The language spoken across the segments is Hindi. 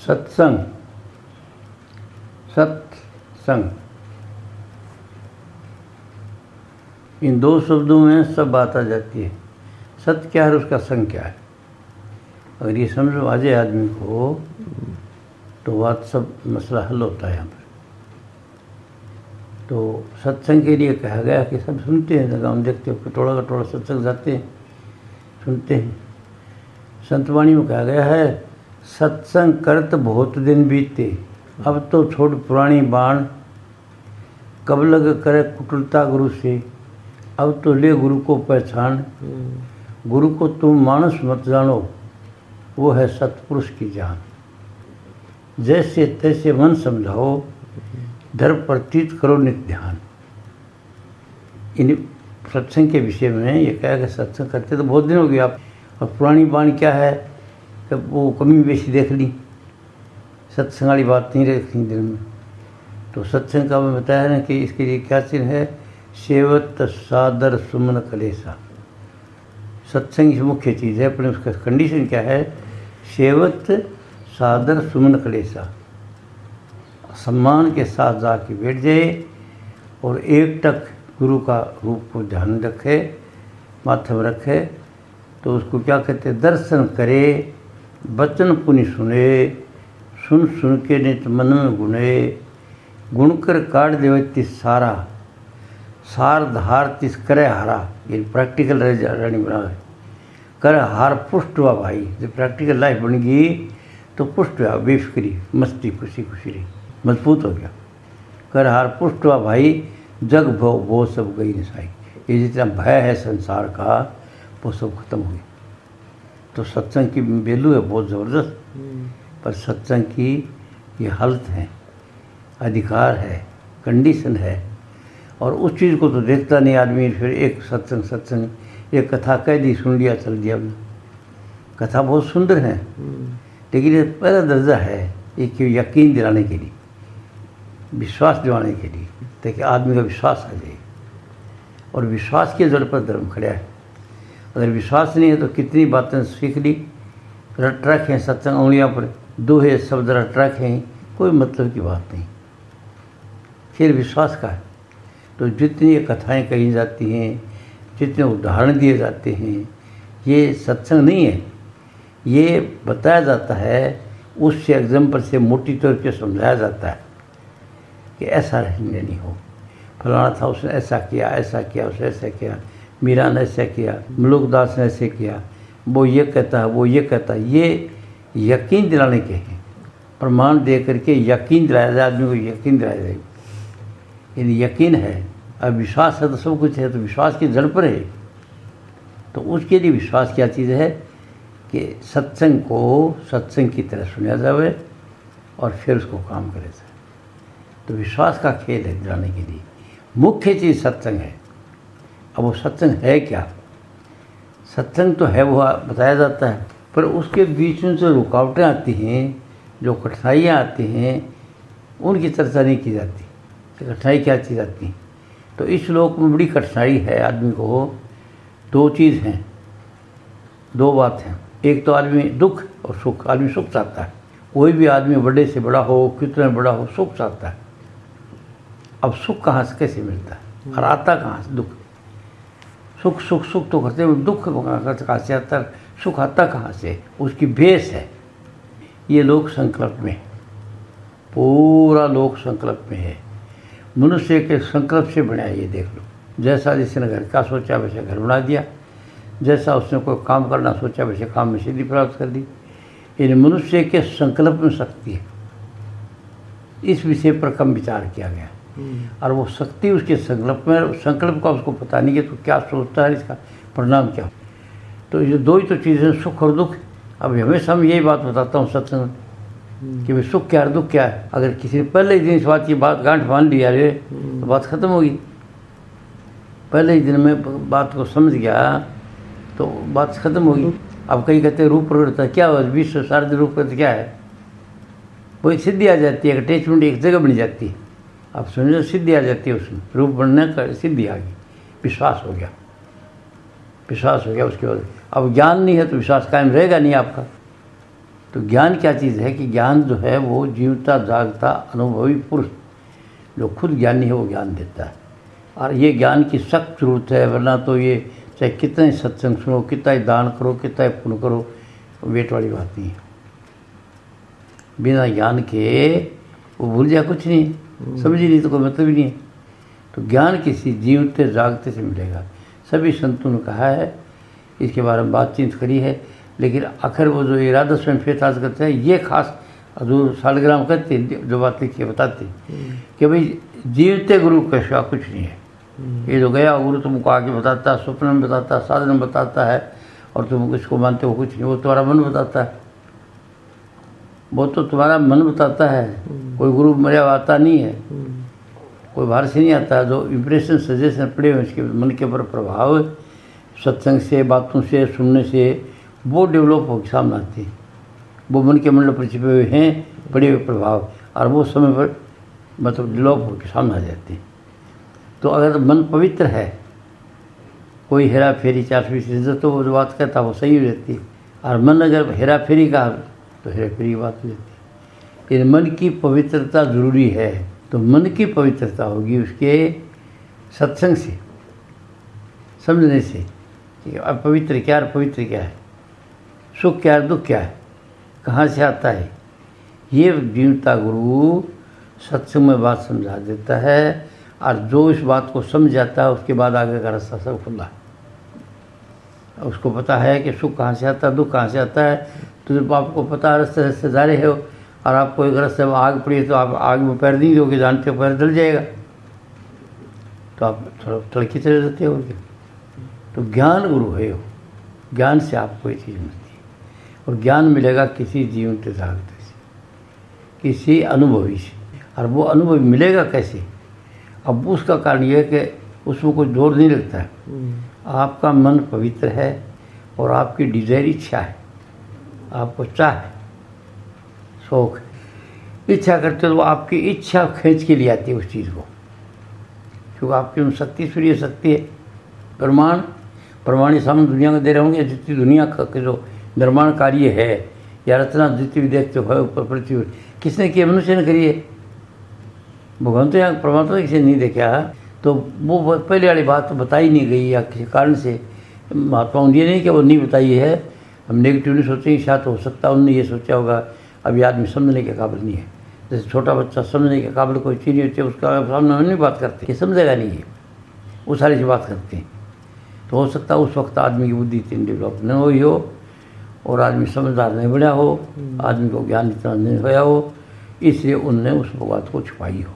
सत्संग, सत्संग, इन दो शब्दों में सब बात आ जाती है। सत्य क्या है और उसका संग क्या है। अगर ये समझ आ जाए आदमी को तो बात सब मसला हल होता है यहाँ पर। तो सत्संग के लिए कहा गया कि सब सुनते हैं, हम देखते हो कटोरा कटोरा सत्संग जाते हैं, सुनते हैं। संतवाणी में कहा गया है सत्संग करत बहुत दिन बीते, अब तो छोड़ पुरानी बाण, कब लग करे कुटिलता गुरु से, अब तो ले गुरु को पहचान। गुरु को तुम मानस मत जानो, वो है सतपुरुष की जान। जैसे तैसे मन समझाओ, धर्म प्रतीत करो नित्य ध्यान। इन सत्संग के विषय में ये कहा कि सत्संग करते तो बहुत दिन हो गए आप, और पुरानी बाणी क्या है कि वो कमी बेशी देख ली, सत्संग वाली बात नहीं रखी दिल में। तो सत्संग का मैं बताया ना कि इसके लिए क्या चिन्ह है, सेवत सादर सुमन कलेसा। सत्संग की मुख्य चीज़ है, अपने उसका कंडीशन क्या है, सेवत सादर सुमन कलेसा, सम्मान के साथ जाके बैठ जाए और एक टक गुरु का रूप को ध्यान रखे, माथे में रखे। तो उसको क्या कहते हैं, दर्शन करे, वचन पुनि सुने, सुन सुन के नित मन में गुणे, गुणकर काट देवे तिस सारा, सार धार तिस करे हारा। ये प्रैक्टिकल रानी बना है, कर हार पुष्ट हुआ भाई। जब प्रैक्टिकल लाइफ बन गई तो पुष्ट हुआ, बेफिक्री मस्ती खुशी खुशी रही, मजबूत हो गया। कर हार पुष्ट हुआ भाई, जग भव वो सब गई निसाई। ये जितना भय है संसार का वो सब खत्म हो गया। तो सत्संग की वैल्यू है बहुत ज़बरदस्त, पर सत्संग की ये हालत है, अधिकार है, कंडीशन है। और उस चीज़ को तो देखता नहीं आदमी, फिर एक सत्संग एक कथा कह दी, सुन लिया, चल दिया। कथा बहुत सुंदर है, लेकिन ये पहला दर्जा है एक यकीन दिलाने के लिए, विश्वास दिलाने के लिए, ताकि आदमी का विश्वास आ जाए। और विश्वास के जोर पर धर्म खड़ा है। अगर विश्वास नहीं है तो कितनी बातें सीख ली, रट रखें सत्संग उंगलियों पर, दोहे शब्द रट रखें, कोई मतलब की बात नहीं। फिर विश्वास का है। तो जितनी कथाएं कही जाती हैं, जितने उदाहरण दिए जाते हैं, ये सत्संग नहीं है। ये बताया जाता है, उससे एग्जाम्पल से मोटी तौर पे समझाया जाता है कि ऐसा नहीं हो, फलाना था उसने ऐसा किया, उसने ऐसा किया, मीरा ने ऐसा किया, मलुकदास ने ऐसे किया, वो ये कहता है, वो ये कहता है। ये यकीन दिलाने के हैं, प्रमाण दे करके यकीन दिलाया जाए, आदमी को यकीन दिलाया जाए। यदि यकीन है, अब विश्वास है तो सब कुछ है, तो विश्वास की जड़ पर है। तो उसके लिए विश्वास क्या चीज़ है कि सत्संग को सत्संग की तरह सुना जाए और फिर उसको काम करे जाए। तो विश्वास का खेल है दिलाने के लिए, मुख्य चीज़ सत्संग है। अब वो सत्संग है क्या, सत्संग तो है वो बताया जाता है, पर उसके बीच में जो रुकावटें आती हैं, जो कठिनाइयाँ आती हैं, उनकी चर्चा नहीं की जाती कि कठिनाई क्या चीज़ आती है। तो इस श्लोक में बड़ी कठिनाई है आदमी को। दो चीज़ हैं, दो बात हैं। एक तो आदमी दुख और सुख, आदमी सुख चाहता है। कोई भी आदमी बड़े से बड़ा हो, कितना बड़ा हो, सुख चाहता है। अब सुख कहाँ से कैसे मिलता है और आता कहाँ से? दुख। सुख सुख सुख तो करते हुए दुख कहाँ से आता है, सुख आता कहाँ से? उसकी बेस है ये लोक संकल्प में, पूरा लोक संकल्प में है। मनुष्य के संकल्प से बना है। ये देख लो, जैसा जिसने घर का सोचा वैसे घर बना दिया, जैसा उसने कोई काम करना सोचा वैसे काम में सिद्धि प्राप्त कर दी। इन मनुष्य के संकल्प में शक्ति है, इस विषय पर कम विचार किया गया। और वो शक्ति उसके संकल्प में, संकल्प का उसको पता नहीं है तो क्या सोचता है, इसका परिणाम क्या। तो ये दो ही तो चीज़ें, सुख और दुख। अब हमेशा मैं यही बात बताता हूँ सत्संग में कि भाई सुख क्या है, दुख क्या है। अगर किसी ने पहले ही दिन इस बात की गांठ बांध लिया रे तो बात खत्म होगी। पहले ही दिन में बात को समझ गया तो बात खत्म होगी। अब कई कहते हैं रूप प्रवृत्ता क्या हो, विश्व शारद रूप प्रवृत्ति क्या है, वही सिद्धि आ जाती है। अटैचमेंट एक जगह बन जाती है, अब समझो सिद्धि आ जाती है, उसमें रूप बनने का सिद्धि आ गई, विश्वास हो गया, विश्वास हो गया। उसके बाद अब ज्ञान नहीं है तो विश्वास कायम रहेगा नहीं आपका। तो ज्ञान क्या चीज़ है कि ज्ञान जो है वो जीवता जागता अनुभवी पुरुष जो खुद ज्ञानी है वो ज्ञान देता है। और ये ज्ञान की सख्त जरूरत है, वरना तो ये चाहे कितना ही सत्संग सुनो, कितना ही दान करो, कितना ही पुण्य करो, वेट वाली बात नहीं है। बिना ज्ञान के वो भूल जाए कुछ नहीं, समझ ही नहीं तो कोई मतलब ही नहीं है। तो ज्ञान किसी जीवते जागते से मिलेगा। सभी संतों ने कहा है, इसके बारे में बातचीत करी है, लेकिन आखिर वो जो इरादा स्वयं फेताज करते हैं, ये खास हजूर सालग्राम करते जो बात लिखी बताते कि भाई जीवते गुरु के सिवा कुछ नहीं है। ये जो गया गुरु तुमको आगे बताता है, स्वप्न में बताता है, साधन में बताता है, और तुम किसको मानते हो कुछ नहीं, वो तुम्हारा मन बताता है। वो तो तुम्हारा मन बताता है, कोई गुरु मर्या आता नहीं है, कोई बाहर से नहीं आता। जो इम्प्रेशन सजेशन पड़े हुए उसके मन के ऊपर प्रभाव सत्संग से, बातों से, सुनने से वो डेवलप होकर सामने आते हैं। वो मन के मंडल पर छिपे हुए हैं पड़े हुए प्रभाव, और वो समय पर मतलब डेवलप होकर सामने आ जाते हैं। तो अगर मन पवित्र है, कोई हेरा फेरी 420 तो वो जो बात कहता है वो सही हो जाती है। और मन अगर हेरा फेरी का तो हेरा फेरी की बात हो जाती है। इन मन की पवित्रता ज़रूरी है। तो मन की पवित्रता होगी उसके सत्संग से, समझने से कि अपवित्र क्या और पवित्र क्या है, सुख क्या है, दुख क्या है, कहाँ से आता है। ये जीवता गुरु सत्संग में बात समझा देता है, और जो इस बात को समझ जाता है उसके बाद आगे का रास्ता सब खुला है। उसको पता है कि सुख कहाँ से आता है, दुख कहाँ से आता है। तो जब आपको पता है रास्ते रास्ते जा रहे हो, और आपको एक रास्ते में आग पड़ी तो आप आग में पैर नहीं दोगे, जानते हो पैर जल जाएगा, तो आप थोड़ा तड़की चले रहते हो। तो ज्ञान गुरु है, हो ज्ञान से आपको ये चीज़ मिलती है। और ज्ञान मिलेगा किसी जीवंत जागते से, किसी अनुभवी से। और वो अनुभव मिलेगा कैसे? अब उसका कारण यह है कि उसमें कोई जोर नहीं लगता है। आपका मन पवित्र है और आपकी डिज़ायर इच्छा है, आपको चाह है, शौक है, इच्छा करते हो तो आपकी इच्छा खींच के लिए आती है उस चीज़ को, क्योंकि आपकी उन शक्ति सूर्य शक्ति है। प्रमाण ये सामने दुनिया को दे रहे होंगे। जितनी दुनिया का जो निर्माण कार्य है या रचना जितनी भी देखते हो ऊपर पृथ्वी किसने किया? मनुष्य ने करी है। भगवान तो यहाँ परमात्मा किसी ने नहीं देखा, तो वो पहले वाली बात तो बताई नहीं गई, या किसी कारण से महात्माओं ये नहीं कि वो नहीं बताई है। हम नेगेटिव नहीं सोचेंगे, शायद हो सकता है उन्होंने ये सोचा होगा अभी आदमी समझने के काबिल नहीं है। जैसे छोटा बच्चा समझने के काबिल कोई चीज़ नहीं होती है, उसका सामने हम नहीं बात करते, ये समझेगा नहीं है, वो सारी से बात करते हैं। तो हो सकता है उस वक्त आदमी की बुद्धि इतनी डेवलप न हुई हो, और आदमी समझदार नहीं बढ़ा हो, आदमी को ज्ञान इतना नहीं होया हो, इसलिए उनने उस बात को छुपाई हो।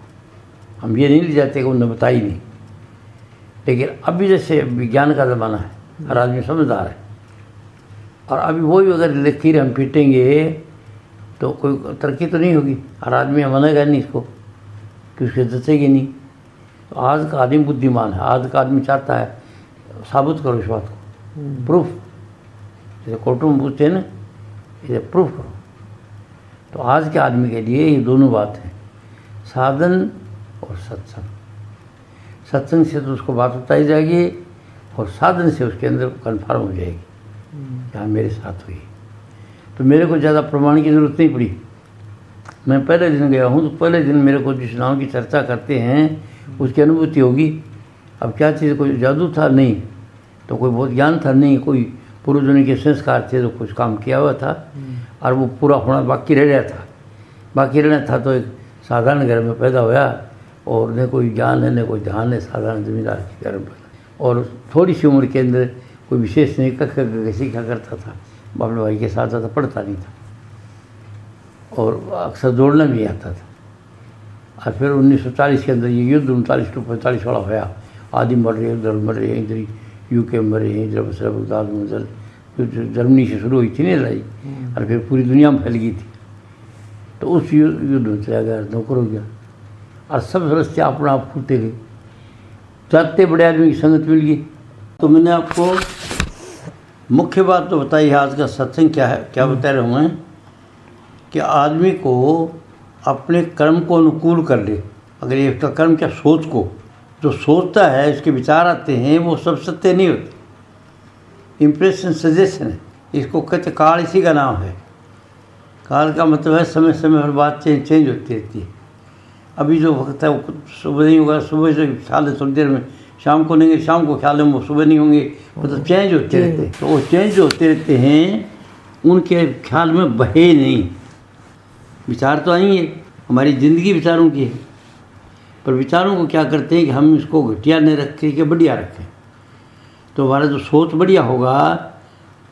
हम ये नहीं ले जाते कि उन्होंने बताई नहीं। लेकिन अभी जैसे विज्ञान का ज़माना है, हर आदमी समझदार है, और अभी वही अगर लकीर हम पीटेंगे तो कोई तरक्की तो नहीं होगी। हर आदमी मानेगा नहीं इसको कि उसके जचेगी नहीं। तो आज का आदमी बुद्धिमान है, आज का आदमी चाहता है साबित करो इस बात को, प्रूफ। जैसे कोर्टों में पूछते हैं ना, इसे प्रूफ करो। तो आज के आदमी के लिए ये दोनों बात है, साधन और सत्संग। सत्संग से तो उसको बात बताई जाएगी, और साधन से उसके अंदर कन्फर्म हो जाएगी कि हाँ मेरे साथ हुई। तो मेरे को ज़्यादा प्रमाण की ज़रूरत नहीं पड़ी। मैं पहले दिन गया हूँ, तो पहले दिन मेरे को जिस नाम की चर्चा करते हैं उसकी अनुभूति होगी। अब क्या चीज़, कोई जादू था नहीं, तो कोई बहुत ज्ञान था नहीं, कोई पूर्वजन्म के संस्कार थे, तो कुछ काम किया हुआ था, और वो पूरा होना बाकी रह गया था। बाकी रहना था तो एक साधारण घर में पैदा होया, और न कोई ज्ञान है न कोई ध्यान है, साधारण जमींदार के घर में पैदा। और थोड़ी सी उम्र के अंदर कोई विशेष नहीं सीखा करता था, बाबले भाई के साथ था, पढ़ता नहीं था, और अक्सर दौड़ना भी आता था। और फिर 1940 के अंदर ये युद्ध 39-45 वाला होया, आदि मर रहे, उधर मर रहे, इधर यूके मर रहे, इधर बसरा बगदाद में, उधर जर्मनी से शुरू हुई थी ना लड़ाई, और फिर पूरी दुनिया में फैल गई थी। तो उस युद्ध में चला गया, नौकर हो गया, और सब रस्ते अपना आप खुलते गए, जाते बड़े आदमी की संगत मिल गई। तो मैंने आपको मुख्य बात तो बताई है, आज का सत्संग क्या है, क्या बता रहे हूँ मैं, कि आदमी को अपने कर्म को अनुकूल कर ले। अगर ये इसका कर्म क्या, सोच को जो सोचता है, इसके विचार आते हैं, वो सब सत्य नहीं होते। इम्प्रेशन सजेशन है, इसको कहते काल, इसी का नाम है। काल का मतलब है समय समय पर बात चेंज होती रहती है। अभी जो वक्त है वो सुबह नहीं होगा, सुबह से ख्याल है थोड़ी देर में, शाम को नहीं, शाम को ख्याल है वो सुबह नहीं होंगे, मतलब चेंज होते रहते हैं। तो वो चेंज होते रहते हैं, उनके ख्याल में बहे नहीं। विचार तो आई है, हमारी ज़िंदगी विचारों की है, पर विचारों को क्या करते हैं कि हम इसको घटिया नहीं रखें कि बढ़िया रखें। तो हमारा जो सोच बढ़िया होगा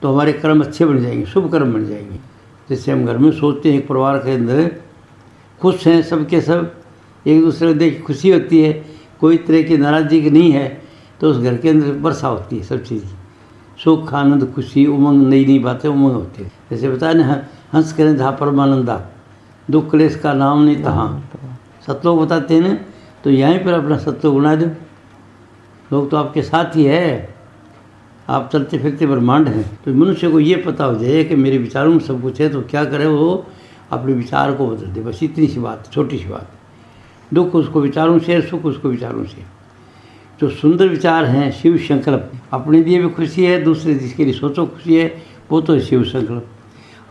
तो हमारे कर्म अच्छे बन जाएंगे, शुभ कर्म बन जाएंगे। जैसे हम घर में सोचते हैं एक परिवार के अंदर खुश हैं सबके सब, एक दूसरे को देख खुशी होती है, कोई तरह की नाराज़गी नहीं है, तो उस घर के अंदर वर्षा होती है सब चीज़ की, सुख आनंद खुशी उमंग, नई नई बातें उमंग होती है। जैसे बताया ना, हंस करें जहाँ परमानंदा, दुख क्लेश का नाम नहीं तहाँ। सतलोक बताते हैं ना, तो यहीं पर अपना सतलोक बना दो। लोग तो आपके साथ ही है, आप चलते फिरते ब्रह्मांड हैं। तो मनुष्य को ये पता हो जाए कि मेरे विचारों में सब कुछ है, तो क्या करे वो अपने विचार को बदल दे। बस इतनी सी बात, छोटी सी बात। दुख उसको विचारों से, सुख उसको विचारों से। जो सुंदर विचार हैं शिव संकल्प, अपने लिए भी खुशी है, दूसरे जिसके लिए सोचो खुशी है, वो तो है शिव संकल्प।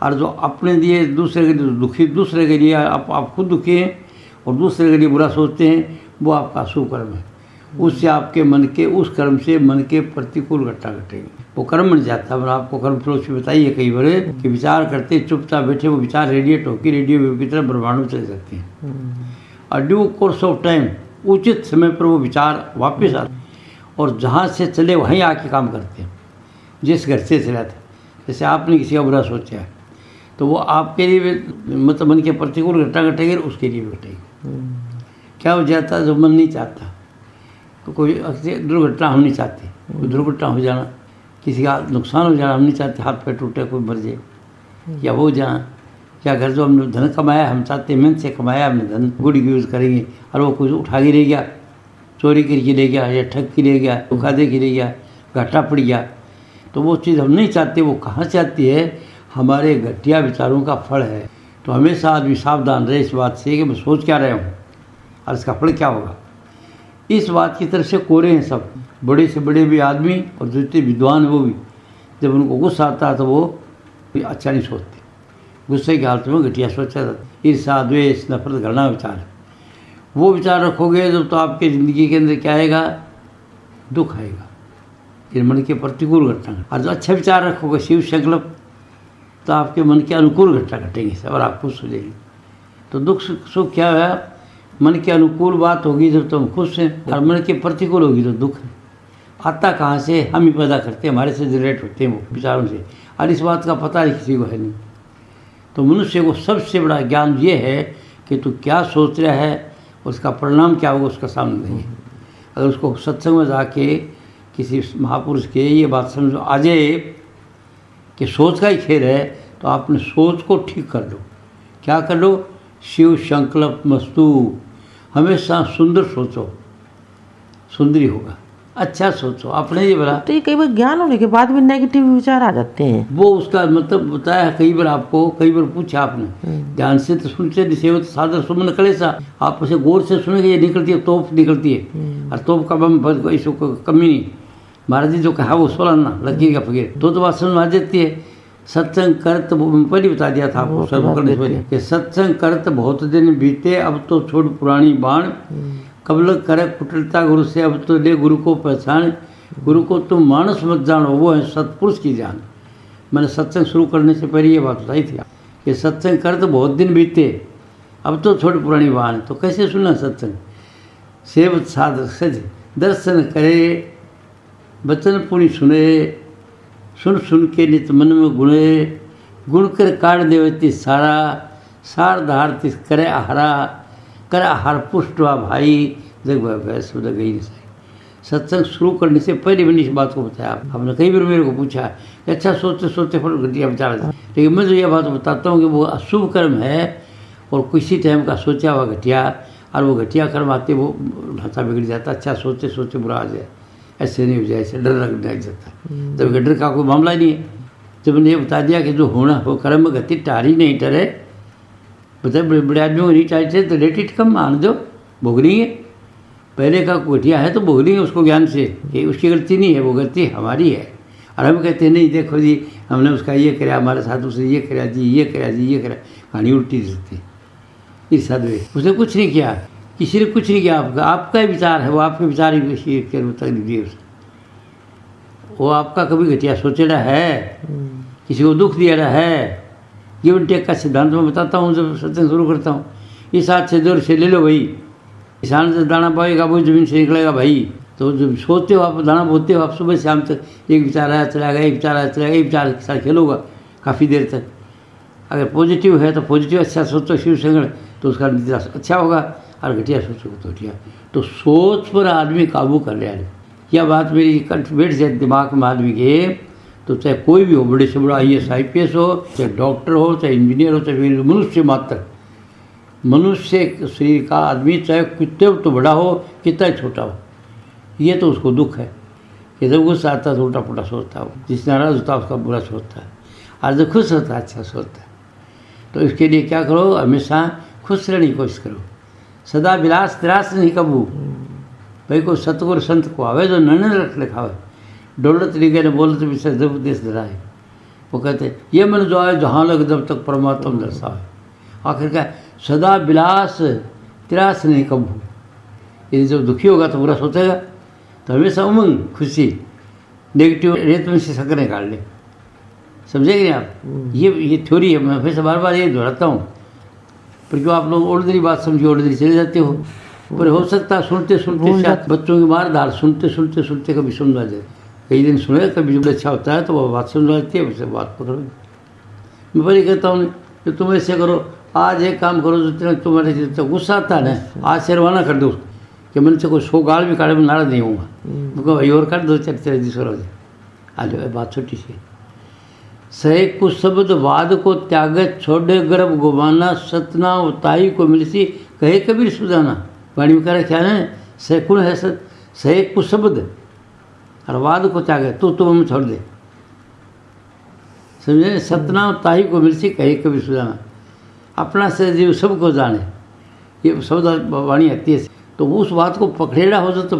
और जो अपने लिए दूसरे के लिए दुखी, दूसरे के लिए आप खुद दुखी हैं और दूसरे के लिए बुरा सोचते हैं, वो आपका शुभ कर्म है। उससे आपके मन के, उस कर्म से मन के प्रतिकूल घटना घटेगी, वो कर्म बन जाता है। मैंने आपको कर्म फिलोसफी बताई है कई बार कि विचार करते चुपचाप बैठे वो विचार रेडिएट होकर रेडियो वेव की तरह ब्रह्मांड में चले जाते हैं। और ड्यू कोर्स ऑफ टाइम, उचित समय पर वो विचार वापस आते हैं और जहाँ से चले वहीं आके काम करते हैं। जिस घर से चला था, जैसे आपने किसी का बुरा सोचा है तो वो आपके लिए मतलब मन के प्रतिकूल घटना घटेगी, उसके लिए भी घटेगी। क्या हो जाता है, जो मन नहीं चाहता, तो कोई दुर्घटना हम नहीं चाहते, कोई दुर्घटना हो जाना, किसी का नुकसान हो जाना हम नहीं चाहते, हाथ पैर टूटे कोई मर जाए या हो जाना, या घर जो हमने धन कमाया हम चाहते मेहनत से कमाया हमने धन गुड यूज़ करेंगे, और वो कुछ उठा के ले गया, चोरी करके ले गया या ठग के ले गया, धोखा दे के ले गया, घाटा पड़ गया, तो वो चीज़ हम नहीं चाहते। वो कहाँ चाहती है, हमारे घटिया विचारों का फल है। तो हमेशा आदमी सावधान रहे इस बात से कि मैं सोच क्या रहा हूँ और इसका फल क्या होगा। इस बात की तरफ से कोरे हैं सब, बड़े से बड़े भी आदमी और जितने विद्वान वो भी, जब उनको गुस्सा आता है तो वो अच्छा नहीं सोचते, गुस्से की हालत में घटिया सोचा जाता है। ईर्ष्या द्वेष नफरत घृणा विचार है, वो विचार रखोगे जब तो आपके ज़िंदगी के अंदर क्या आएगा, दुख आएगा, फिर मन के प्रतिकूल घटना। और जो अच्छा विचार रखोगे शिव संकल्प, तो आपके मन के अनुकूल घटना घटेंगे सब और आप खुश हो जाएंगे। तो दुख सुख क्या है, मन के अनुकूल बात होगी जब तो हम खुश हैं, और मन के प्रतिकूल होगी तो दुख है। आता कहाँ से, हम ही पैदा करते हैं, हमारे से जनरेट होते हैं वो विचारों से, और इस बात का पता किसी को है नहीं। तो मनुष्य को सबसे बड़ा ज्ञान ये है कि तू क्या सोच रहा है, उसका परिणाम क्या होगा उसका सामने नहीं है। अगर उसको सत्संग में जाके किसी महापुरुष के ये बात समझ आ जाए कि सोच का ही खेल है, तो आपने सोच को ठीक कर लो। क्या कर लो, शिव संकल्प मस्तु, हमेशा सुंदर सोचो, सुंदरी होगा, अच्छा सोचो, अपने ये बड़ा। तो ये कई बार ज्ञान होने के बाद भी नेगेटिव विचार आ जाते हैं, वो उसका मतलब बताया कई बार आपको, कई बार पूछा आपने, ध्यान से तो सुनते नहीं, सेवत सादर सुमन कलेसा, आप उसे गौर से सुनेंगे, ये निकलती है तोप निकलती है, और तोप का बम इसको कमी नहीं। महाराज जी जो कहा वो सोलह लकीर का फकीर, तो बात समझ में आ जाती है। सत्संग करत, पहले बता दिया था आपको कि सत्संग करत बहुत दिन बीते, अब तो छोड़ पुरानी बाण, कबल करे कुटिलता गुरु से, अब तो ले गुरु को पहचान, गुरु को तुम मानस मत जानो, वो है सतपुरुष की जान। मैंने सत्संग शुरू करने से पहले ये बात बताई थी कि सत्संग करत बहुत दिन बीते, अब तो छोड़ पुरानी बाण। तो कैसे सुना सत्संग, सेवत साधक सज दर्शन करे, बचन पुनि सुने, सुन सुन के नित मन में गुणे, गुण कर काट देवती सारा, सार धार तिस करे आहारा, कर आहार पुष्ट हुआ भाई, जग वैस गई नहीं सही। सत्संग शुरू करने से पहले मैंने इस बात को बताया, आपने कई बार मेरे को पूछा कि अच्छा सोचते सोचते फल घटिया विचार, लेकिन मैं तो यह बात बताता हूँ कि वो अशुभ कर्म है और किसी टाइम का सोचा हुआ घटिया, और वो घटिया कर्म आते वो ढांचा बिगड़ जाता, अच्छा सोचते सोचते बुरा आ जाए, ऐसे नहीं हो जाए, ऐसे डर लग जाता। जब डर का कोई मामला ही नहीं है, जब मैंने ये बता दिया कि जो होना हो कर्म गति टारी नहीं टरे, बताए बड़े बड़े आदमियों को नहीं टारी थे तो लेट इट कम मान दो, भोग लेंगे। पहले का घटिया है तो भोग लेंगे उसको ज्ञान से कि उसकी गलती नहीं है, वो गलती हमारी है, और हम कहते हैं नहीं देखो जी हमने उसका ये कराया, हमारे साथ उसने ये कराया जी, ये कराया जी, ये कराया। कहानी उल्टी सकती है इस साधु। उसने कुछ नहीं किया, किसी ने कुछ नहीं किया। आपका ही विचार है, वो आपके विचार ही तक दिए उसने। वो आपका कभी घटिया सोचेड़ा है, किसी को दुख दिया है। गिव एंड टेक का सिद्धांत मैं बताता हूँ जब सत्संग शुरू करता हूँ। इस हाथ से दो से ले लो भाई, किसान से दाना पाएगा वो जमीन से निकलेगा भाई। तो जब सोते हो आप, दाना बोते हो आप, सुबह शाम तक एक विचार आया चला गया, एक विचार आया चला गया, एक विचार के साथ खेलोगा काफ़ी देर तक। अगर पॉजिटिव है तो पॉजिटिव अच्छा सोचो शिव संगण, तो उसका नतीजा अच्छा होगा, और घटिया सोचोगे तो घटिया। तो सोच पर आदमी काबू कर लिया। यह बात मेरी कंठ बैठ जाए दिमाग में आदमी के, तो चाहे कोई भी हो, बड़े से बड़ा IAS IPS हो, चाहे डॉक्टर हो, चाहे इंजीनियर हो, चाहे मनुष्य मात्र, मनुष्य शरीर का आदमी, चाहे कितने तो बड़ा हो कितना ही छोटा हो, ये तो उसको दुख है कि जब गुस्सा आता है तो उल्टा पुल्टा सोचता है। जिस नाराज होता है उसका बुरा सोचता है, और जब खुश होता है अच्छा सोचता है। तो इसके लिए क्या करो, हमेशा खुश रहने की कोशिश करो, सदा विलास तिरास नहीं कबू। भाई को सतगुर संत को आवे जो नन रख लिखावे, दौलत तरीके ने बोलते विषय जब देश धराए। वो कहते ये मन जो आए जहाँ लग जब तक परमात्मा दर्शावे। आखिर क्या, सदा विलास तिरास नहीं कबू। यदि जब दुखी होगा तो बुरा सोचेगा, तो हमेशा उमंग खुशी, नेगेटिव रेत में से शक्कर निकाल ले। समझेंगे नहीं आप? ये थ्योरी है, मैं फिर से बार बार ये दोहराता हूँ, पर क्यों आप लोग ऑर्डनरी बात समझिए ऑर्डनरी चले जाते हो। पर हो सकता है सुनते सुनते शायद बच्चों की मारदार सुनते सुनते सुनते कभी समझा जाए। कई दिन सुने, कभी जब अच्छा होता है तो वो बात समझ आती है, वैसे बात पकड़ो। मैं पहले कहता हूँ कि तुम ऐसे करो, आज एक काम करो, जितना तुम्हारे जितना गुस्सा आता है ना, आज से रवाना कर दो कि मन से कोई 100 गाल भी काटे में नाराज नहीं होगा। तो भाई और काट दो, चलते दूसरा हो जाए। आज बात छोटी सी, सहे कुछ शब्द वाद को त्यागत छोड़े गर्भ गुमाना, सतना उताई को मिलसी कहे कबीर सुजाना। वाणी में कह रहा क्या है, सहे कुण है सहे कुछ शब्द और वाद को त्यागे, तो हमें छोड़ दे। समझे, सतना उताई को मिलसी कहे कबीर सुजाना। अपना से जीव सबको जाने, ये शब्द वाणी आती है। तो उस बात को पकड़ेड़ा हो जाए तो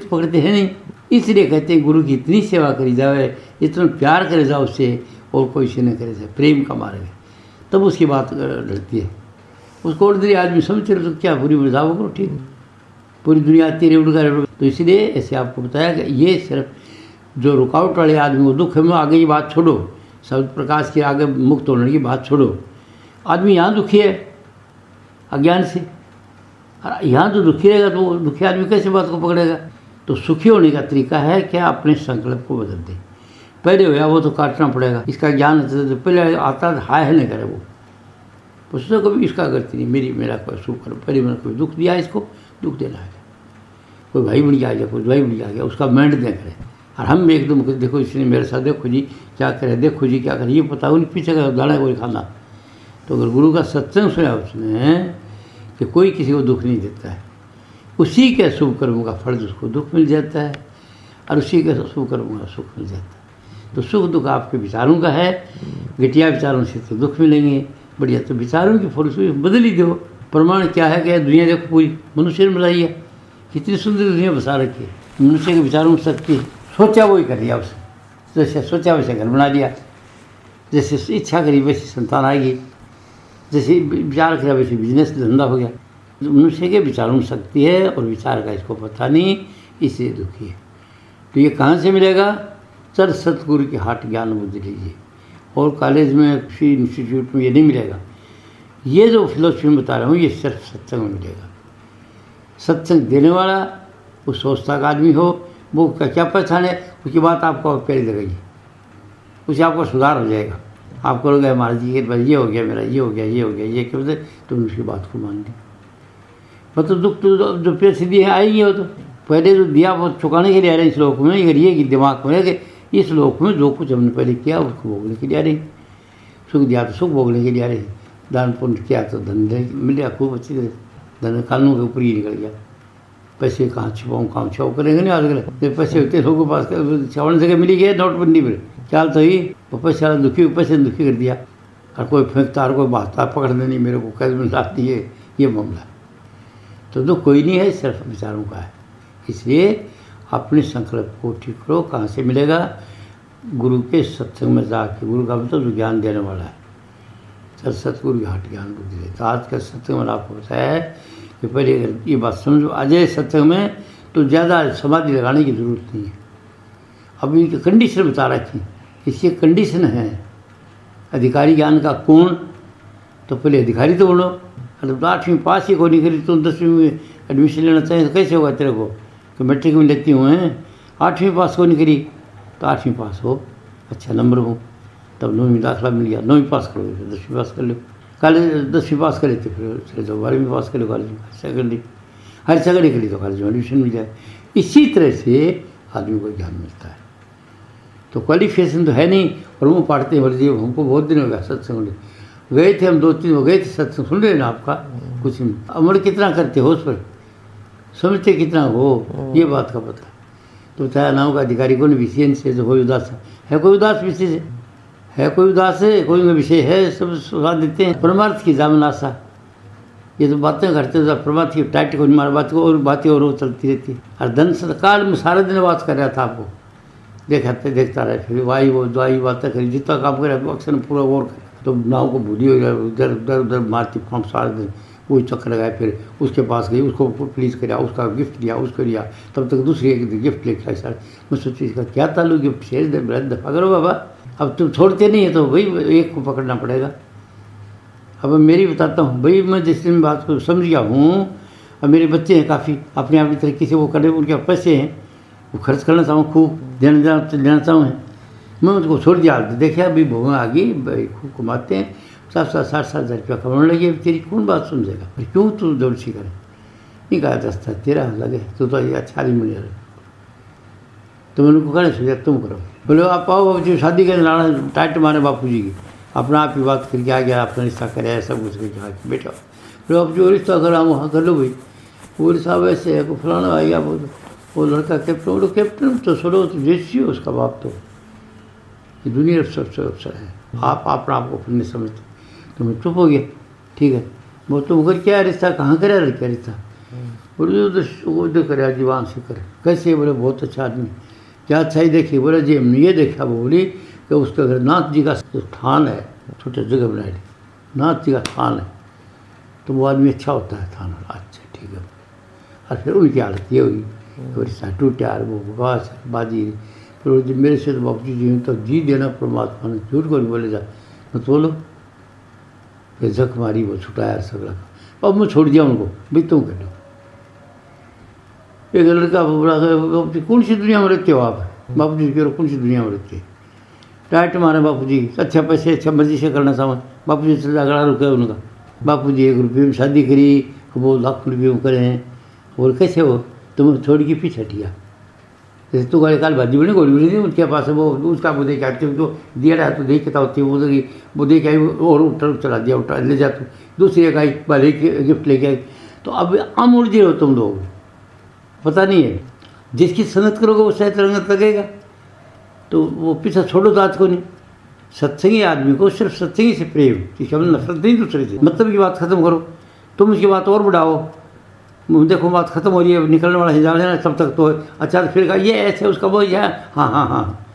पकड़ते हैं नहीं। इसलिए कहते हैं गुरु की इतनी सेवा करी जाए, इतना प्यार करे जाओ उससे, और कोई से न करे जाए, प्रेम का मार्ग है, तब उसकी बात ढलती है। उसको ऑर्डनरी आदमी समझ रहे तो क्या पूरी मजाक करो, ठीक पूरी दुनिया आती है रेवड़ का। तो इसलिए ऐसे आपको बताया कि ये सिर्फ जो रुकावट वाले आदमी को दुख है में आगे की बात छोड़ो, शब्द प्रकाश के आगे मुक्त होने की बात छोड़ो। आदमी यहाँ दुखी है अज्ञान से, और यहाँ तो दुखी रहेगा तो दुखी आदमी कैसे बात को पकड़ेगा। तो सुखी होने का तरीका है क्या, अपने संकल्प को बदल दे। पहले होया वो तो काटना पड़ेगा, इसका ज्ञान तो पहले आता हाय है नहीं करे वो, उसने कभी इसका गलती नहीं, मेरा कोई सुख करो। पहले मैंने कोई दुख दिया, इसको दुख देना है। कोई भाई बन आ गया, कोई भाई बन आ गया, उसका मेंट दे करे। और हम एकदम देखो इसने मेरे साथ, देखो जी क्या करे, देखो जी क्या करे, ये पता नहीं पीछे का दाना कोई खाना। तो अगर गुरु का सत्संग सुना उसने कि कोई किसी को दुख नहीं देता है, उसी के शुभ कर्मों का फल उसको दुख मिल जाता है, और उसी के शुभ कर्मों का सुख मिल जाता है। तो सुख दुख आपके विचारों का है, घटिया विचारों से तो दुख मिलेंगे, बढ़िया तो विचारों की फलस्वरूप बदल ही दो। प्रमाण क्या है कि दुनिया देखो पूरी मनुष्य ने बनाई है, कितनी सुंदर दुनिया बसा रखी है। मनुष्य के विचारों में शक्ति है, सोचा वही कर दिया उसने, जैसे सोचा वैसे घर बना दिया, जैसे इच्छा करी वैसी संतान आएगी, जैसे विचार किया वैसे बिजनेस धंधा हो गया। मनुष्य के विचारों में शक्ति है, और विचार का इसको पता नहीं, इसलिए दुखी है। तो ये कहाँ से मिलेगा, चर सतगुरु के हाट ज्ञान बुद्धि लीजिए। और कॉलेज में किसी इंस्टीट्यूट में ये नहीं मिलेगा। ये जो फिलोसफी में बता रहा हूँ ये सिर्फ सत्संग में मिलेगा। सत्संग देने वाला उस संस्था का आदमी हो, वो क्या पहचाने, उसकी बात आपको प्यारी लगेगी, उससे आपका सुधार हो जाएगा। आप करोगे महाराज जी ये हो गया मेरा, ये हो गया, ये हो गया, ये क्यों, तो उसकी बात को मान ली। मतलब दुख तो जो पैसे दिए आएंगे, वो तो पहले जो दिया वो चुकाने के लिए आ रहे हैं। इस लोक में ये कि दिमाग में कि इस लोक में जो कुछ हमने पहले किया उसको भोगने के लिए आ रही, सुख दिया तो सुख भोगने के लिए आ रही, दान पुण्य किया तो धन मिल गया खूब अच्छी तरह, धन कानून के ऊपर ही निकल गया। पैसे कहाँ छिपाऊँ, कहाँ छुपाऊँ करेंगे नहीं आजकल। पैसे होते लोगों के पास छावने जगह मिली गए नोटबंदी पर, ख्याल तो ही वो पैसे वाला दुखी, पैसे दुखी कर दिया, और कोई फेंकता और कोई बहाता पकड़ने नहीं, मेरे को कैद में लाती है, ये मामला। तो दुख कोई नहीं है, सिर्फ विचारों का है। इसलिए अपने संकल्प को ठीक करो। कहाँ से मिलेगा, गुरु के सत्संग में जाके, गुरु का मतलब जो ज्ञान देने वाला है, चल सतगुरु के हाथ ज्ञान बुद्धि दे। तो आज का सत्संग में आपको बताया है कि पहले अगर ये बात समझो, अजय सत्संग में तो ज़्यादा समाधि लगाने की ज़रूरत नहीं है। अब इनकी कंडीशन बता रखी, इसकी कंडीशन है अधिकारी ज्ञान का कौन, तो पहले अधिकारी तो बोलो। अगर 8वीं पास ही को नहीं करी तो 10वीं में एडमिशन लेना चाहिए तो कैसे होगा तेरे को, कि मैट्रिक में लेती हुए हैं 8वीं पास को नहीं करी तो 8वीं पास हो, अच्छा नंबर हो, तब 9वीं दाखिला मिल गया, 9वीं पास करोगे फिर 10वीं पास कर लो, कॉलेज 10वीं पास कर लेते फिर चले जाओ 12वीं पास कर लो कॉलेज में, सेकेंडरी हर सेकेंडरी करी तो कॉलेज में एडमिशन मिल जाए। इसी तरह से आदमी को ज्ञान मिलता है। तो क्वालिफिकेशन तो है नहीं, और वो पढ़ते हैं बोले हमको बहुत दिन हो गया सत्संग में गए थे, हम 2-3 हो गए थे सत्संग, सुन रहे ना आपका कुछ नहीं, अमल कितना करते हो उस पर, समझते कितना हो, ये बात का पता। तो बताया नाम का अधिकारी को विषय से जो कोई उदास है, कोई उदास विषय से है, कोई उदास है, कोई विषय है, सब सुधा देते हैं। परमार्थ की जामन आशा, ये तो बातें करते तो परमार्थ की टाइट को मार बात को और बातें और वो चलती रहती है। और धन काल में सारा दिन बात कर रहा था आपको, देखता रहे, फिर वाई वो दवाई बातें करी, जितना काम करे अक्सर पूरा और तो नाव को भूली हो गया, उधर उधर उधर मारती फाँक सारा दिन वही चक्कर लगाए। फिर उसके पास गई, उसको प्लीज़ कराया, उसका गिफ्ट दिया, उसको दिया, तब तक दूसरी एक गिफ्ट लेकर सर मैं सोची इसका क्या ताल्लुक, गिफ्ट शेर दे दफा करो बाबा, अब तुम छोड़ते नहीं है तो भाई एक को पकड़ना पड़ेगा। अब मेरी बताता हूँ भाई, मैं जिस दिन बात को समझ गया हूँ, अब मेरे बच्चे हैं काफ़ी अपने अपनी तरीके से वो करने, उनके पैसे हैं वो खर्च करना चाहूँ, खूब देना चाहूँ, मैं उनको छोड़ दिया। देखा अभी भूमि आ गई, खूब कमाते हैं 60,000 रुपया कमाने लगे, तेरी कौन बात समझेगा, क्यों तू जबरदस्ती करे, नहीं कहा 10 तेरा लगे तो ये अच्छा नहीं मिलेगा। तो मैंने उनको कहना सोचा तुम करो, बोले आप आओ जो शादी करने लाना टाइट मारे बापू जी की, अपना आप ही बात करके आ गया, अपना रिश्ता करे सब कुछ करके बैठा, बोले आप जो रिश्ता करा वहाँ कर लो भाई, वो साहब ऐसे है, फलाना आएगा वो लड़का कैप्टन, बोलो कैप्टन तो सुनो तो जैसी हो उसका बाप, तो ये दुनिया सबसे अफसर है, आप अपना आपको फिर नहीं समझते। तो मैं चुप हो गया, ठीक है, वो तुम कर क्या रिश्ता, कहाँ करे लड़का रिश्ता, बोले उधर करे जी वहाँ से करे, कैसे, बोले बहुत अच्छा आदमी, क्या अच्छा ही देखिए, बोले जी हमने ये देखा, वो बोली कि उसका घर नाथ जी का स्थान है, छोटे जगह बनाए नाथ जी का स्थान है, तो वो आदमी अच्छा होता है थाना, अच्छा ठीक है। और फिर उनकी हालत ये हुई, तो रिश्ता टूटा, वो बकवास बाजी, फिर जब मेरे से तो बापू जी तो जी देना परमात्मा ने, झूठ को नहीं बोले जा मत बोलो, फिर जख मारी वो छुटाया सगड़ा, अब मैं छोड़ दिया उनको, भाई तुम कर लो। एक लड़का बोला बापू जी कौन सी दुनिया में रहते हो आप, बापू जी कह कौन सी दुनिया में रहते, टाइट मारे बापू जी, अच्छा पैसे अच्छा मर्जी से करना चाहूँ, बापू जी से झगड़ा रुके उनका, बापू जी 1 रुपये में शादी करी, वो लाख रुपये में करे हैं, और कैसे हो तुम छोड़ के पीछे हटिया, जैसे तू गाड़ी काल भाजी बनी गोली बनी उनके पास है, वो उसका वो देख आती तो दिया रहा तो देख के होती वो देख आई और उठा चला दिया, उठा ले जा, तू दूसरी एक आई वाले गिफ्ट लेके आई, तो अब आम उलझे हो तुम लोग, पता नहीं है जिसकी संगत करोगे वो शायद रंगत लगेगा, तो वो पीछा छोड़ो तो आज को नहीं। सत्संगी आदमी को सिर्फ सत्संगी से प्रेम, ठीक है, नफरत नहीं दूसरे से, मतलब की बात खत्म करो, तुम उसकी बात और बढ़ाओ, देखो बात खत्म हो रही है, निकलने वाला हिसाब लेना तब तक तो अच्छा, फिर कहा ये ऐसे उसका वो है, हाँ,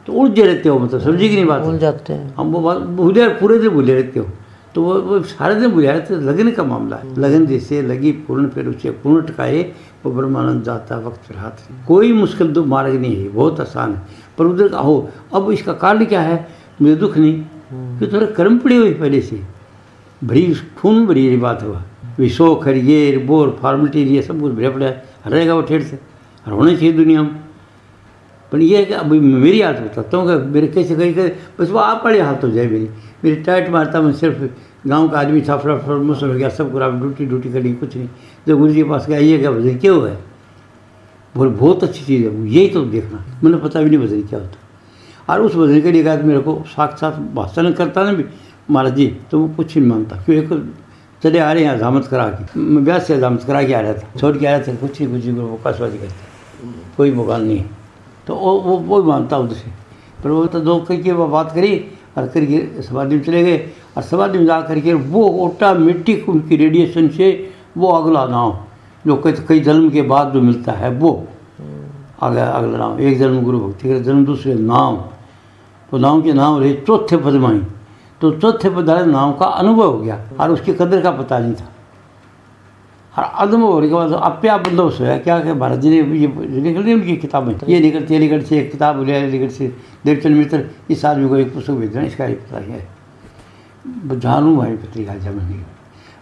तो उलझे रहते हो, मतलब समझी कि नहीं बात, भूल जाते हैं हम वो बात भूले, पूरे दिन भूले रहते हो, तो वो सारे दिन भूले रहते। लगन का मामला है, लगन जैसे लगी पूर्ण फिर उसे पूर्ण टकाए, वो ब्रह्मानंद जाता वक्त फिर हाथ, कोई मुश्किल तो मार्ग नहीं है, बहुत आसान है, पर उधर का हो। अब इसका कारण क्या है, मुझे दुख नहीं कि थोड़े कर्म पड़ी हुई पहले से, बड़ी खून बड़ी ये बात हुआ, विशो खरिए बोर फॉर्मेलिटी ये सब कुछ भरे पड़ा रहेगा वो ठेठ से, और होना चाहिए दुनिया में। पर ये है कि अभी मेरी हालत बताता हूँ कि मेरे कैसे कहीं बस वो आप पड़े हाथ हो जाए, मेरी टाइट मारता, मैं सिर्फ गांव का आदमी था, फटाफट मुसल हो गया, सब कुछ ड्यूटी करी, कुछ नहीं। जब गुरु जी के पास गया, ये क्या भजन क्यों है, बोले बहुत अच्छी चीज़ है, यही तो देखना, मैंने पता भी नहीं भजन क्या होता। और उस भजन के लिए कहा मेरे को साक्षात भाषण करता ना भी, महाराज जी तो वो कुछ नहीं मानता, क्यों एक चले आ रहे हैं हजामत करा के, मैं ब्याह से हजामत करा के आ रहा था, छोड़ के आ रहा था, कुछ नहीं वो काशवाजी करते, कोई मुकान नहीं है, तो वो मानता उधर से। पर वो तो 2 करके वो बात करी और करके समाधि में चले गए, और समाधि में जा करके वो ऑटोमेटिक उनकी रेडिएशन से वो अगला नाम जो कई जन्म के बाद जो मिलता है वो आगे अगला नाम, एक जन्म गुरु भक्ति करे, जन्म दूसरे नाम, तो नाम के नाम रहे चौथे पद में, तो चौथे पद वाले नाम का अनुभव हो गया और उसकी कदर का पता नहीं था। और अनुभव होने के बाद अपने आप बंदोबस्त होया क्या कि भारत जी ने ये निकल रही उनकी किताबें, ये निकल से एक किताब लिया, निकल से देवचंद मित्र, इस आदमी को एक पुस्तक भेज देना, इसका एक पता है जानू भाई पत्रिका जमनी,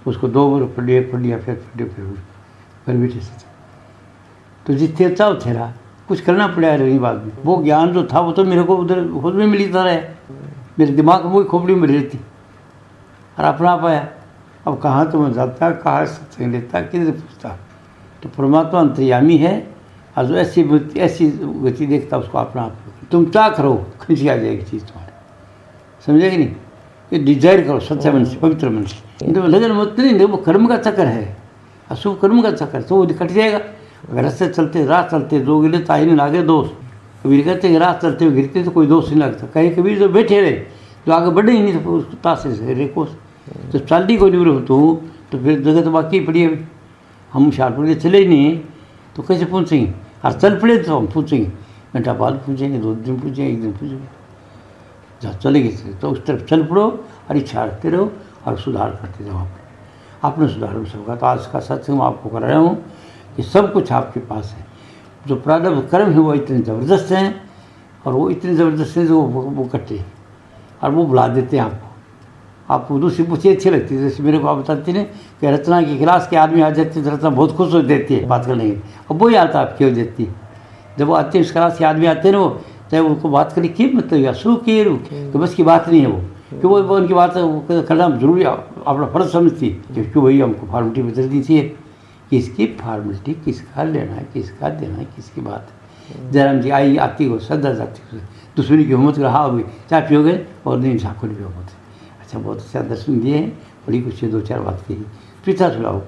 उसको 2 बार पढ़ लिया फिर भी तो जितने चाव थे रहा कुछ करना पड़ा रही बात में। वो ज्ञान जो था वो तो मेरे को उधर खुद में मिली तरह है, मेरे दिमाग में वही खोपड़ी में रहती और अपना पाया। अब कहाँ तो मैं जाता, कहाँ सत्संग लेता, किधर पूछता, तो परमात्मा अंतर्यामी है और जो ऐसी गति देखता उसको अपना आप तुम क्या करो खिंची आ जाएगी चीज़ तुम्हारे, समझे कि नहीं। ये डिजायर करो सच्चा मन से, पवित्र मन से, तो लगन मत नहीं, वो कर्म का चक्कर है, अशुभ कर्म का चक्कर, तो वो कट जाएगा। अगर रास्ते चलते राह चलते दो गिरे ताई नहीं लागे दोष, कबीर कहते हैं राह चलते हुए गिरते तो कोई दोष नहीं लगता। कहीं कबीर जो बैठे रहे जो आगे बढ़े ही नहीं, तो उसको तासे से रेकोस तो चाली को नहीं तो फिर जगह तो बाकी पड़ी है। हम होशियारपुर के चले ही नहीं तो कैसे पूछेंगे, और चल पड़े तो हम पूछेंगे, घंटा बाद पूछेंगे, 2 दिन पूछेंगे, 1 दिन पूछेंगे, जहाँ चले गए तो उस तरफ चल पड़ो और इच्छा रखते रहो और सुधार करते जाओ अपने सुधार में सबका। तो आज का सत्संग आपको कर रहा हूँ कि सब कुछ आपके पास है। जो प्रारब्ध कर्म है वो इतने ज़बरदस्त हैं और वो इतने ज़बरदस्त हैं जो वो कटे और वो बुला देते हैं आपको दूसरी पूछी अच्छी लगती है। जैसे मेरे को आप बताती ने कि रचना की क्लास के आदमी आ जाते तो रचना बहुत खुश हो देती है बात करने की, अब वही आता आप क्यों देती है। जब वो आते हैं उस क्लास के आदमी आते हैं ना, वो चाहे उनको बात करने की मतलब या सू की कि बस की बात नहीं है वो, कि वो उनकी बात करना जरूरी अपना फर्ज समझती है, क्योंकि वही हमको फॉर्मेलिटी बदल दी थी, किसकी फॉर्मेलिटी, किसका लेना है, किसका देना है, किसकी बात है। जयराम जी आई आती हो सदा जाती हो, दुश्मनी की हिम्मत रहा अभी चाय पियोगे और नहीं झाँको नहीं पियोगे। अच्छा बहुत अच्छा दर्शन दिए हैं, बड़ी कुछ 2-4 बात कही, पीछा सुनाओ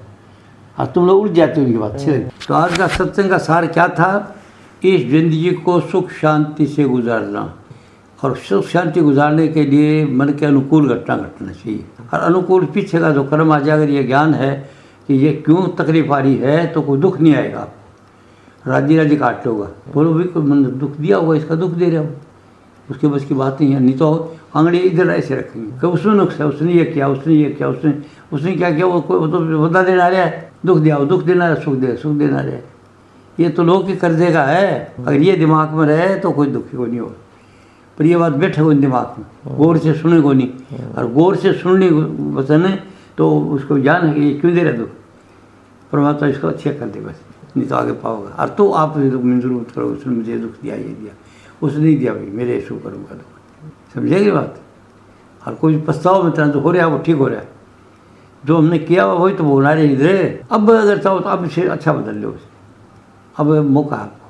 और तुम लोग उड़ जाते हो उनकी बात अच्छी लगी। तो आज का सत्संग का सार क्या था, इस जिंदगी को सुख शांति से गुजारना, और सुख शांति गुजारने के लिए मन के अनुकूल घटना घटना चाहिए। और अनुकूल पीछे का जो कर्म आ जाए, अगर ये ज्ञान है कि ये क्यों तकलीफ आ रही है तो कोई दुख नहीं आएगा आपको, राजी राजी काट लोगा, बोलो भाई कोई मन दुख दिया होगा, इसका दुख दे रहा हो, उसके बस की बात नहीं है। नहीं तो आंगड़ी इधर ऐसे रखेंगे कि उसने नुक्स है, उसने ये किया, उसने ये किया, उसने क्या किया, वो कोई तो बदला देना रहा है, दुख दिया वो दुख देना है, सुख देना रहा है। ये तो लोग की कर्जे का है। अगर ये दिमाग में रहे तो कोई दुखी को नहीं होगा, पर ये बात बैठे को दिमाग में, गौर से सुने को नहीं, और गौर से सुनने वचन तो उसको ज्ञान है कि ये क्यों दे रहा दुख, परमात्मा इसको अच्छे कर दे बस, नहीं तो आगे पाओगे। और तो आप मंजूर मत करो उसने मुझे दुख दिया, ये दिया, उसने नहीं दिया, भाई मेरे ऐसू करूँगा दुख, समझेगी बात। और कोई पछताओ में तरह जो हो रहा है वो ठीक हो रहा है, जो हमने किया हुआ वही तो बोलना रहे इधर। अब अगर चाहो तो अब इसे अच्छा बदल लो, अब मौका आपको।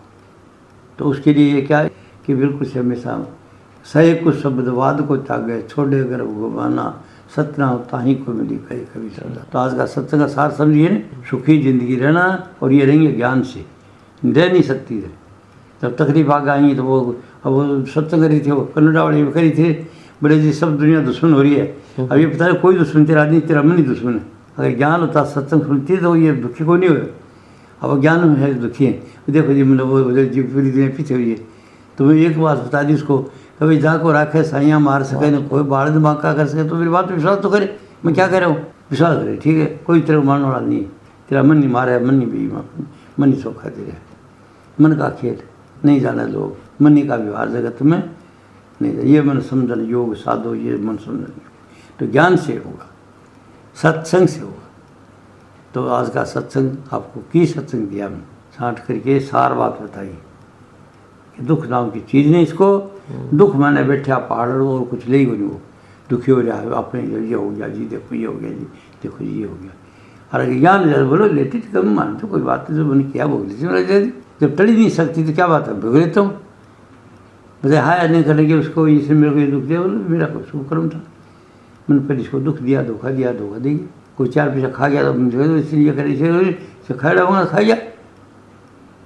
तो उसके लिए ये क्या है कि बिल्कुल से हमेशा सही कुछ शब्दवाद को त्यागे, छोड़े अगर भगवाना सतना होता ही को मिली कहीं कभी श्रद्धा। तो आज का सत्संग का सार समझिए, सुखी जिंदगी रहना, और ये रहेंगे ज्ञान से, दे नहीं सकती है। जब तकलीफ आ गई तो वो अब वो सत्संग करी थी, वो कन्नड़ा वाली में करी थी, बड़े जी सब दुनिया दुश्मन हो रही है। अब ये पता है कोई दुश्मन तेरा नहीं, तेरा मन ही दुश्मन है। अगर ज्ञान होता सत्संग सुनती तो ये दुखी को नहीं हुए, अब ज्ञान में है दुखी है। देखो जी मतलब वो जी पूरी दुनिया पीछे हुई है। तो मैं एक बात बता दी उसको, कभी जा को राखे साइयाँ मार सके ना कोई बाढ़ दिमाग का कर सके, तो मेरी बात पर विश्वास तो करे। मैं क्या कह रहा हूँ, विश्वास करे, ठीक है, कोई तेरे को मारने वाला नहीं है, तेरा मन नहीं मारा है, मन नहीं भी मन नहीं सौखा दे रहा है, मन का खेल नहीं जाना लोग, मनी का व्यवहार जगत में नहीं। ये मन समझन योग साधो, ये मन समझन योग, तो ज्ञान से होगा, सत्संग से होगा। तो आज का सत्संग आपको की सत्संग दिया, मैं छाँट करके सार बात बताई कि दुख नाम की चीज़ नहीं, इसको दुख माने बैठे आप पहाड़ और कुछ ले ही नहीं, वो दुखी हो रहा है अपने, ये हो गया जी, देखो ये हो गया जी, देखो जी ये हो गया। और अगर ज्ञान जब बोलो लेती तो कम मानते, कोई बात जो मैंने क्या बोल दी, जब टली नहीं सकती तो क्या बात है, भोग लेता हूँ, मुझे हाय नहीं करेंगे उसको, इसने मेरे को ये दुख दिया, बोलो मेरा कोई शुभ कर्म था, मैंने पहले इसको दुख दिया, धोखा दिया, धोखा देगी। कोई 4 पैसा खा गया तो इसलिए करे, इसे खा रहा खा गया।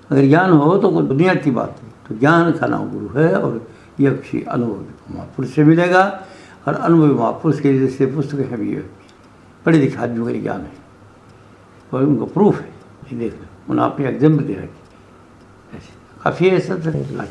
अगर ज्ञान हो तो कोई दुनिया की बात है। तो ज्ञान का नाम गुरु है, और ये किसी अनुभवी महापुरुष से मिलेगा। और अनुभवी महापुरुष के जैसे पुस्तकें हैं भी पढ़े लिखे आदमियों का ज्ञान है, और उनको प्रूफ है, ये देख लो, उन्होंने आपने एग्जाम्पल दे रखी। ऐसे काफ़ी है ऐसा तो? अच्छा।